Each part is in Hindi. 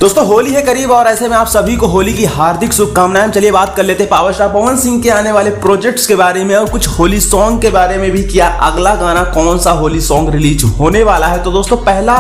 दोस्तों होली है करीब और ऐसे में आप सभी को होली की हार्दिक शुभकामनाएं। चलिए बात कर लेते हैं पावर स्टार पवन सिंह के आने वाले प्रोजेक्ट्स के बारे में और कुछ होली सॉन्ग के बारे में भी। क्या अगला गाना कौन सा होली सॉन्ग रिलीज होने वाला है? तो दोस्तों पहला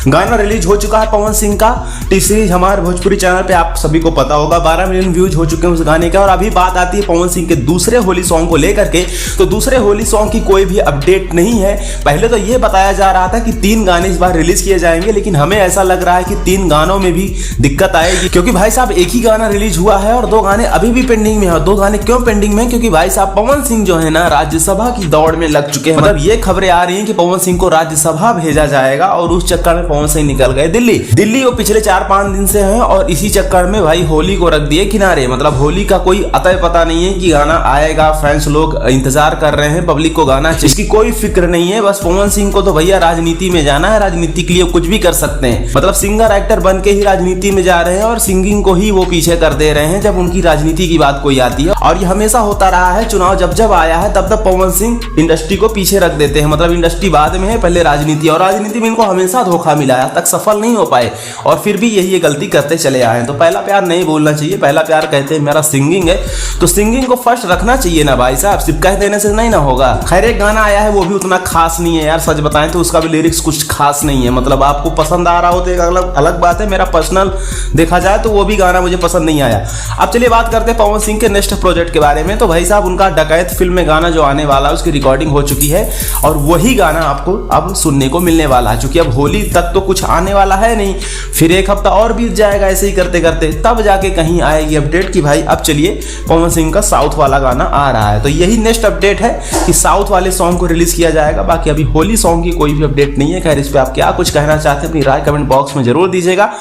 गाना रिलीज हो चुका है पवन सिंह का टी सीरीज हमारे भोजपुरी चैनल पे, आप सभी को पता होगा 12 मिलियन व्यूज हो चुके हैं उस गाने के। और अभी बात आती है पवन सिंह के दूसरे होली सॉन्ग को लेकर के, तो दूसरे होली सॉन्ग की कोई भी अपडेट नहीं है। पहले तो ये बताया जा रहा था कि 3 गाने इस बार रिलीज किए जाएंगे, लेकिन हमें ऐसा लग रहा है कि 3 गानों में भी दिक्कत आएगी, क्योंकि भाई साहब एक ही गाना रिलीज हुआ है और 2 गाने अभी भी पेंडिंग में है। 2 गाने क्यों पेंडिंग में? क्योंकि भाई साहब पवन सिंह जो है ना राज्यसभा की दौड़ में लग चुके हैं। मतलब ये खबरें आ रही हैं कि पवन सिंह को राज्यसभा भेजा जाएगा और उस चक्कर में पवन सिंह निकल गए दिल्ली। वो पिछले 4-5 दिन से हैं और इसी चक्कर में भाई होली को रख दिए किनारे। मतलब होली का कोई अतः पता नहीं है कि गाना आएगा, फैंस लोग इंतजार कर रहे हैं, पब्लिक को गाना इसकी कोई फिक्र नहीं है। बस पवन सिंह को तो भैया राजनीति में जाना है, राजनीति के लिए कुछ भी कर सकते हैं। मतलब सिंगर एक्टर बन के ही राजनीति में जा रहे हैं और सिंगिंग को ही वो पीछे कर दे रहे हैं जब उनकी राजनीति की बात कोई आती है। और ये हमेशा होता रहा है, चुनाव जब आया है तब पवन सिंह इंडस्ट्री को पीछे रख देते हैं। मतलब इंडस्ट्री बाद में है, पहले राजनीति, और राजनीति में इनको हमेशा धोखा मिला है, तक सफल नहीं हो पाए और फिर भी यही गलती करते चले आए हैं। तो पहला प्यार नहीं बोलना चाहिए, पहला प्यार कहते हैं मेरा सिंगिंग है, तो सिंगिंग को फर्स्ट रखना चाहिए ना भाई साहब, सिर्फ कह देने से नहीं ना होगा। खैर एक गाना आया है वो भी उतना खास नहीं है यार, सच बताएं तो उसका भी लिरिक्स कुछ खास नहीं है। मतलब आपको पसंद आ रहा हो तो एक अलग बात है, मेरा पर्सनल देखा जाए तो वो भी गाना मुझे पसंद नहीं आया। अब चलिए बात करते हैं पवन सिंह के नेक्स्ट प्रोजेक्ट के बारे में। तो भाई साहब उनका डकैत फिल्म में गाना जो आने वाला है उसकी रिकॉर्डिंग हो चुकी है और वही गाना आपको अब सुनने को मिलने वाला है। क्योंकि अब होली तक तो कुछ आने वाला है नहीं, फिर एक हफ्ता और बीत जाएगा ऐसे ही करते करते, तब जाके कहीं आएगी अपडेट कि भाई अब चलिए पवन सिंह का साउथ वाला गाना आ रहा है। तो यही नेक्स्ट अपडेट है कि साउथ वाले सॉन्ग को रिलीज किया जाएगा। बाकी अभी होली सॉन्ग की कोई भी अपडेट नहीं है। खैर इस पर आप क्या कुछ कहना चाहते हैं अपनी राय कमेंट बॉक्स में जरूर दीजिएगा।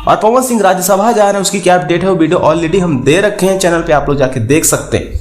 और पवन सिंह राज्यसभा जा रहे हैं उसकी क्या अपडेट है वो वीडियो ऑलरेडी हम दे रखे हैं चैनल पे, आप लोग जाके देख सकते हैं।